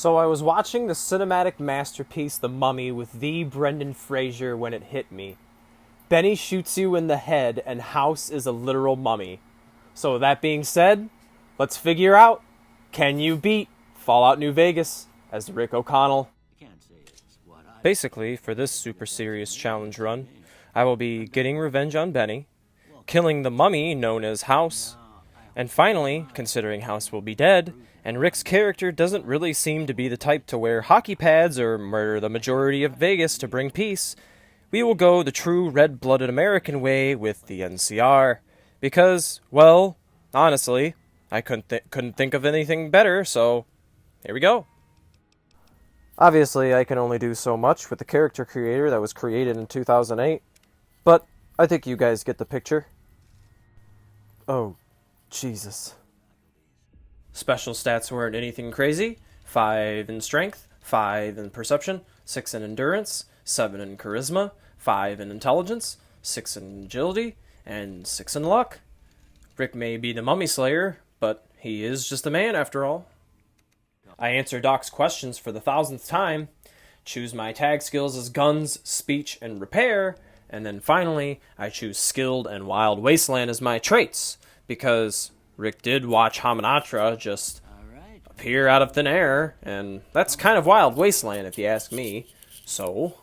So I was watching the cinematic masterpiece The Mummy with the Brendan Fraser when it hit me. Benny shoots you in the head and House is a literal mummy. So that being said, let's figure out, can you beat Fallout New Vegas as Rick O'Connell? Basically, for this super serious challenge run, I will be getting revenge on Benny, killing the mummy known as House, and finally, considering House will be dead, and Rick's character doesn't really seem to be the type to wear hockey pads or murder the majority of Vegas to bring peace, we will go the true red-blooded American way with the NCR. Because, well, honestly, I couldn't think of anything better, so here we go. Obviously, I can only do so much with the character creator that was created in 2008, but I think you guys get the picture. Oh, Jesus. Special stats weren't anything crazy. 5 in strength, 5 in perception, 6 in endurance, 7 in charisma, 5 in intelligence, 6 in agility, and 6 in luck. Rick may be the mummy slayer, but he is just a man after all. I answer Doc's questions for the 1000th time, choose my tag skills as guns, speech, and repair, and then finally, I choose skilled and wild wasteland as my traits, because Rick did watch Hamanatra just appear out of thin air, and that's kind of wild wasteland if you ask me. So,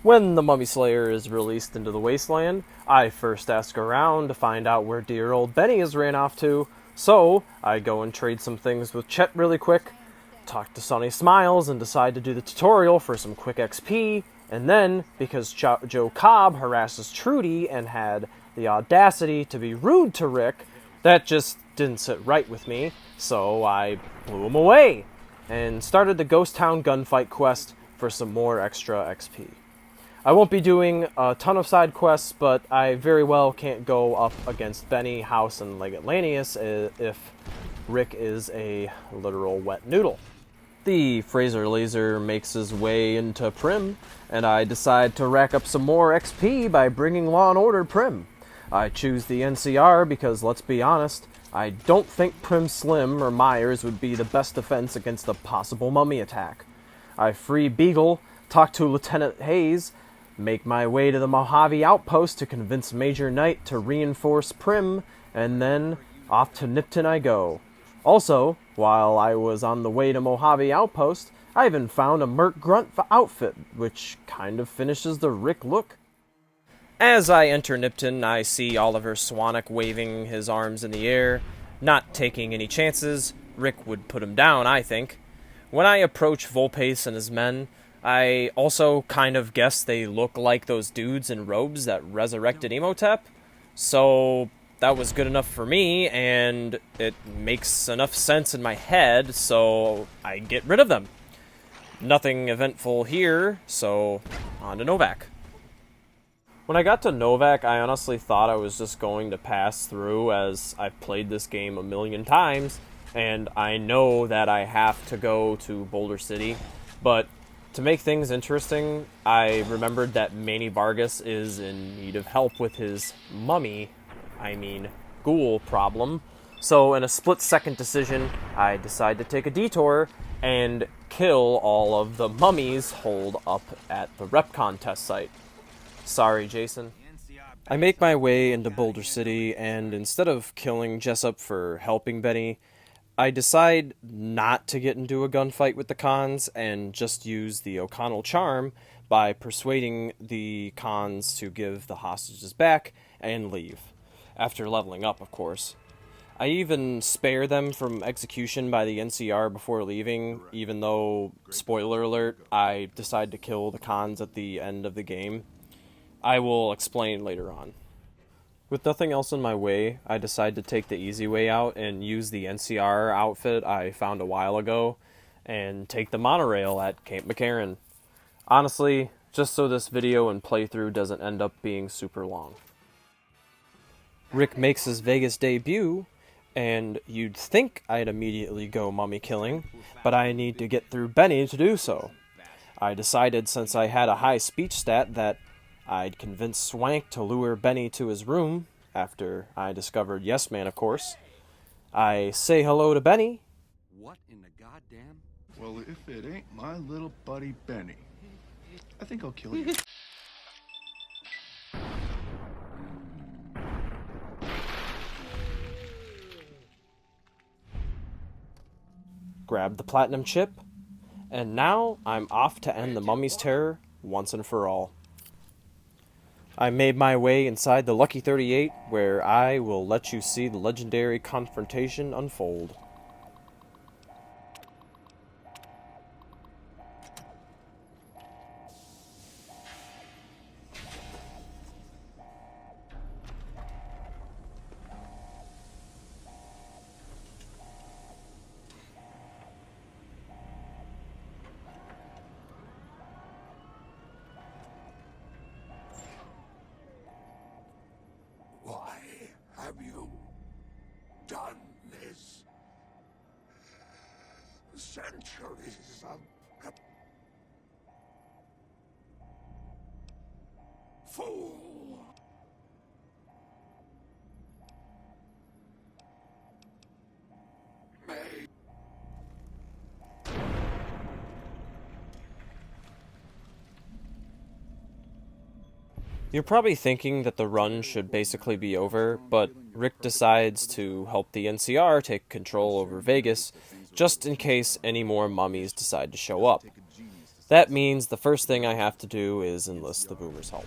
when the Mummy Slayer is released into the wasteland, I first ask around to find out where dear old Benny has ran off to, so I go and trade some things with Chet really quick, talk to Sonny Smiles and decide to do the tutorial for some quick XP, and then, because Joe Cobb harasses Trudy and had the audacity to be rude to Rick, that just didn't sit right with me, so I blew him away, and started the Ghost Town gunfight quest for some more extra XP. I won't be doing a ton of side quests, but I very well can't go up against Benny, House, and Legatlantius if Rick is a literal wet noodle. The Fraser laser makes his way into Prim, and I decide to rack up some more XP by bringing Law and Order Prim. I choose the NCR because, let's be honest, I don't think Prim Slim or Myers would be the best defense against a possible mummy attack. I free Beagle, talk to Lieutenant Hayes, make my way to the Mojave outpost to convince Major Knight to reinforce Prim, and then off to Nipton I go. Also, while I was on the way to Mojave outpost, I even found a Merc Grunt outfit, which kind of finishes the Rick look. As I enter Nipton, I see Oliver Swanwick waving his arms in the air, not taking any chances. Rick would put him down, I think. When I approach Volpace and his men, I also kind of guess they look like those dudes in robes that resurrected Imhotep. So that was good enough for me, and it makes enough sense in my head, so I get rid of them. Nothing eventful here, so on to Novak. When I got to Novak, I honestly thought I was just going to pass through, as I've played this game a million times, and I know that I have to go to Boulder City, but to make things interesting, I remembered that Manny Vargas is in need of help with his ghoul problem. So in a split-second decision, I decide to take a detour and kill all of the mummies holed up at the RepCon test site. Sorry, Jason. I make my way into Boulder City, and instead of killing Jessup for helping Benny, I decide not to get into a gunfight with the cons and just use the O'Connell charm by persuading the cons to give the hostages back and leave. After leveling up, of course. I even spare them from execution by the NCR before leaving, even though, spoiler alert, I decide to kill the cons at the end of the game. I will explain later on. With nothing else in my way, I decide to take the easy way out and use the NCR outfit I found a while ago and take the monorail at Camp McCarran. Honestly, just so this video and playthrough doesn't end up being super long. Rick makes his Vegas debut, and you'd think I'd immediately go mummy killing, but I need to get through Benny to do so. I decided, since I had a high speech stat, that I'd convince Swank to lure Benny to his room, after I discovered Yes Man, of course. I say hello to Benny. What in the goddamn Well, if it ain't my little buddy Benny, I think I'll kill you. Grab the platinum chip, and now I'm off to end the mummy's terror once and for all. I made my way inside the Lucky 38, where I will let you see the legendary confrontation unfold. Why have you done this? Centuries of... Fool! May... You're probably thinking that the run should basically be over, but Rick decides to help the NCR take control over Vegas, just in case any more mummies decide to show up. That means the first thing I have to do is enlist the Boomer's help.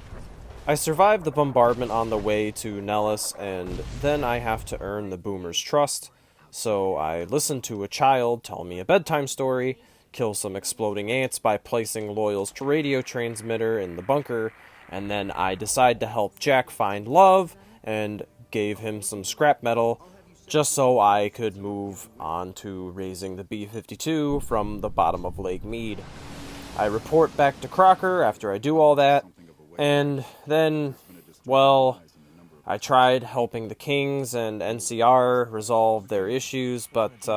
I survive the bombardment on the way to Nellis, and then I have to earn the Boomer's trust, so I listen to a child tell me a bedtime story, kill some exploding ants by placing Loyal's radio transmitter in the bunker, and then I decide to help Jack find love and gave him some scrap metal just so I could move on to raising the B-52 from the bottom of Lake Mead. I report back to Crocker after I do all that, and then, well, I tried helping the Kings and NCR resolve their issues, but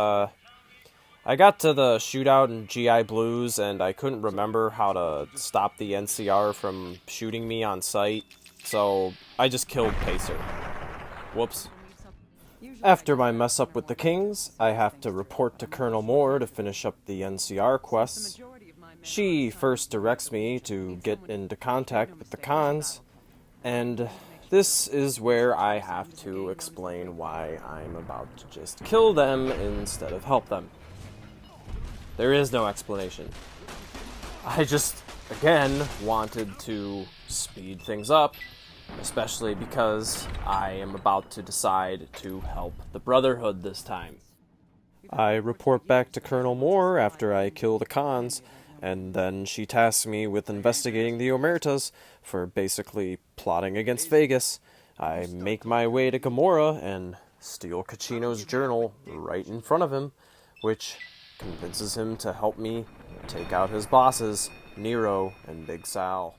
I got to the shootout in GI Blues, and I couldn't remember how to stop the NCR from shooting me on sight, so I just killed Pacer. Whoops. After my mess up with the Kings, I have to report to Colonel Moore to finish up the NCR quests. She first directs me to get into contact with the Khans, and this is where I have to explain why I'm about to just kill them instead of help them. There is no explanation. I just, again, wanted to speed things up, especially because I am about to decide to help the Brotherhood this time. I report back to Colonel Moore after I kill the Khans, and then she tasks me with investigating the Omertas for basically plotting against Vegas. I make my way to Gamora and steal Kachino's journal right in front of him, which convinces him to help me take out his bosses, Nero and Big Sal.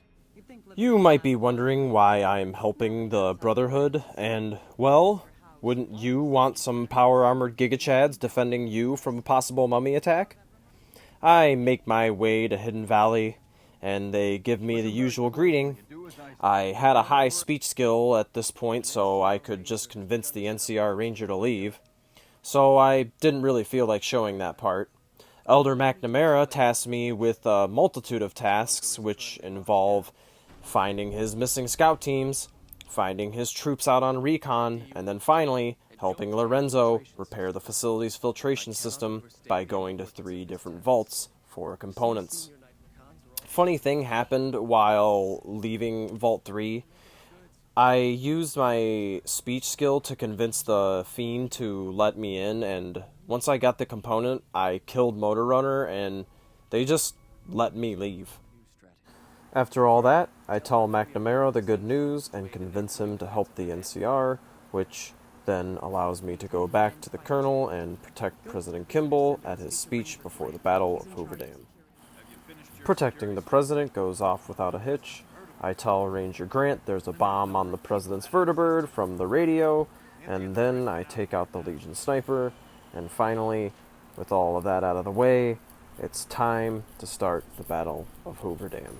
You might be wondering why I'm helping the Brotherhood, and, well, wouldn't you want some power-armored Gigachads defending you from a possible mummy attack? I make my way to Hidden Valley, and they give me the usual greeting. I had a high speech skill at this point, so I could just convince the NCR Ranger to leave. So I didn't really feel like showing that part. Elder McNamara tasked me with a multitude of tasks, which involve finding his missing scout teams, finding his troops out on recon, and then finally helping Lorenzo repair the facility's filtration system by going to 3 different vaults for components. Funny thing happened while leaving Vault 3. I used my speech skill to convince the Fiend to let me in, and once I got the component, I killed Motor Runner, and they just let me leave. After all that, I tell McNamara the good news and convince him to help the NCR, which then allows me to go back to the Colonel and protect President Kimball at his speech before the Battle of Hoover Dam. Protecting the President goes off without a hitch. I tell Ranger Grant there's a bomb on the President's vertibird from the radio, and then I take out the Legion sniper, and finally, with all of that out of the way, it's time to start the Battle of Hoover Dam.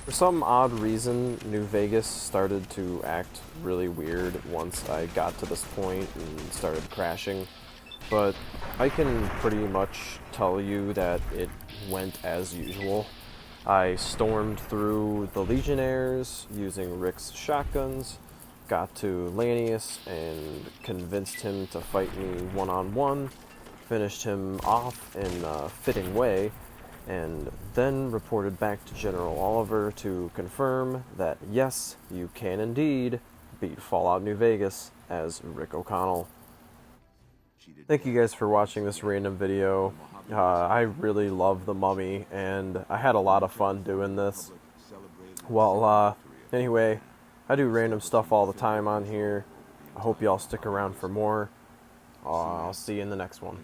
For some odd reason, New Vegas started to act really weird once I got to this point and started crashing. but I can pretty much tell you that it went as usual. I stormed through the Legionnaires using Rick's shotguns, got to Lanius and convinced him to fight me one-on-one, finished him off in a fitting way, and then reported back to General Oliver to confirm that yes, you can indeed beat Fallout New Vegas as Rick O'Connell. Thank you guys for watching this random video. I really love The Mummy, and I had a lot of fun doing this. Well, anyway, I do random stuff all the time on here. I hope y'all stick around for more. I'll see you in the next one.